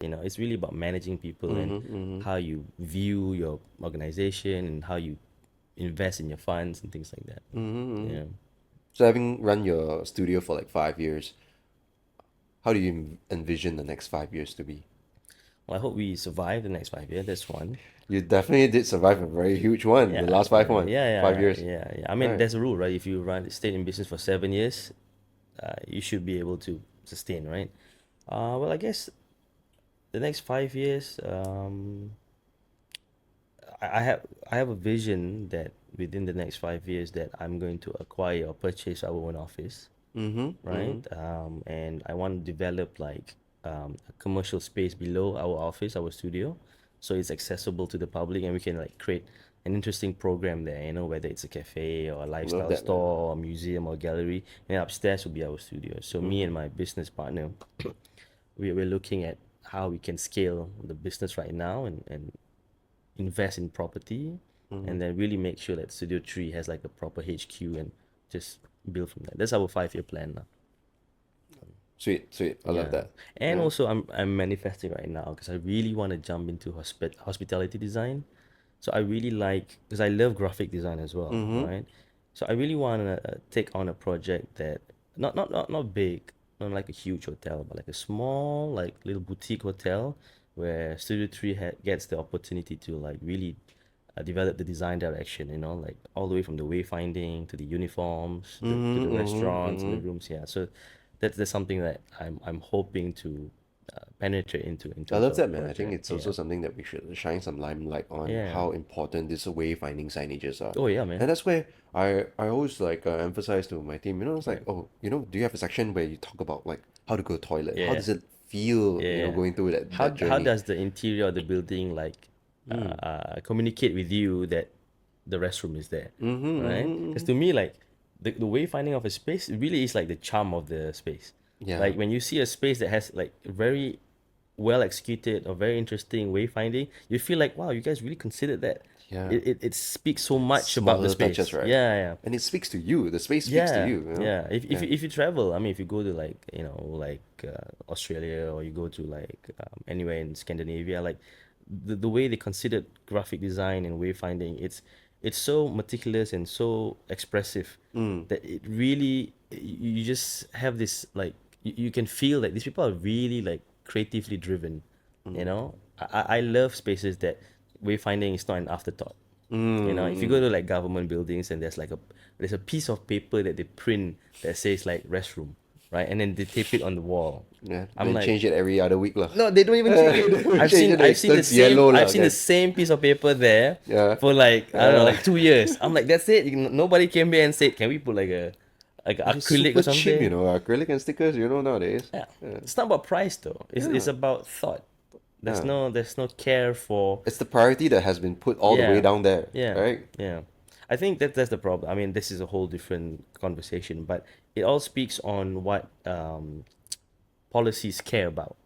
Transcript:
It's really about managing people and how you view your organization and how you invest in your funds and things like that. Yeah. So having run your studio for like 5 years, how do you envision the next 5 years to be? Well, I hope we survive the next 5 years. That's one. You definitely did survive a very huge one, the Yeah, last yeah, five one, yeah, five yeah, years. yeah, yeah. I mean, Right. there's a rule, right? If you stay in business for 7 years, you should be able to sustain, right? Well, I guess the next 5 years, I have a vision that within the next 5 years that I'm going to acquire or purchase our own office, right? And I want to develop like a commercial space below our office, our studio, so it's accessible to the public, and we can like create an interesting program there. Whether it's a cafe or a Love lifestyle that, man. store or museum or gallery, and upstairs will be our studio. So me and my business partner, we're looking at how we can scale the business right now and invest in property, and then really make sure that StudioThree has like a proper HQ and just build from there. That's our 5 year plan now. Sweet, sweet. I love Yeah, that. and Yeah. also I'm manifesting right now because I really want to jump into hospitality design. So I really like because I love graphic design as well, right? So I really want to take on a project that not big, not like a huge hotel, but like a small like little boutique hotel where Studio 3 gets the opportunity to like really develop the design direction, like all the way from the wayfinding to the uniforms, to the restaurants and the rooms. Yeah, so that's something that I'm hoping to penetrate into in I terms love of that, man. I think project. it's Yeah, also something that we should shine some limelight on yeah. how important these wayfinding signages are. Oh yeah, man. And that's where I always like emphasize to my team, it's Yeah, like, oh, do you have a section where you talk about like how to go toilet? How yeah, does it feel, yeah. going through that How journey? does the interior of the building like communicate with you that the restroom is there, right? Because to me, like the wayfinding of a space really is like the charm of the space. Yeah. Like when you see a space that has like very well executed or very interesting wayfinding, you feel like wow, you guys really considered that. Yeah. It speaks so much Small about the little touches, space. right? Yeah, yeah. And it speaks to you. The space speaks to Yeah, you. yeah. If Yeah. you travel, I mean, if you go to like like Australia, or you go to like anywhere in Scandinavia, like the way they considered graphic design and wayfinding, it's so meticulous and so expressive that it really you just have this like you can feel that these people are really like creatively driven. I love spaces that wayfinding is not an afterthought. If you go to like government buildings and there's a piece of paper that they print that says like restroom, right? And then they tape it on the wall. Yeah. I'm Then like, change it every other week lah. no, they don't even change it. I've Change seen it till I've it seen the turns same yellow I've lah, seen the kan? same piece of paper there Yeah. for like I don't know, Yeah. like 2 years. I'm like, that's it. Nobody came here and said, can we put like a And it's acrylic or super cheap, something? acrylic and stickers, nowadays. Yeah. Yeah. It's not about price though. It's Yeah. about thought. There's Yeah. no care for. It's the priority that has been put all the way Yeah, down there, yeah, right? yeah. I think that's the problem. I mean, this is a whole different conversation, but it all speaks on what policies care about,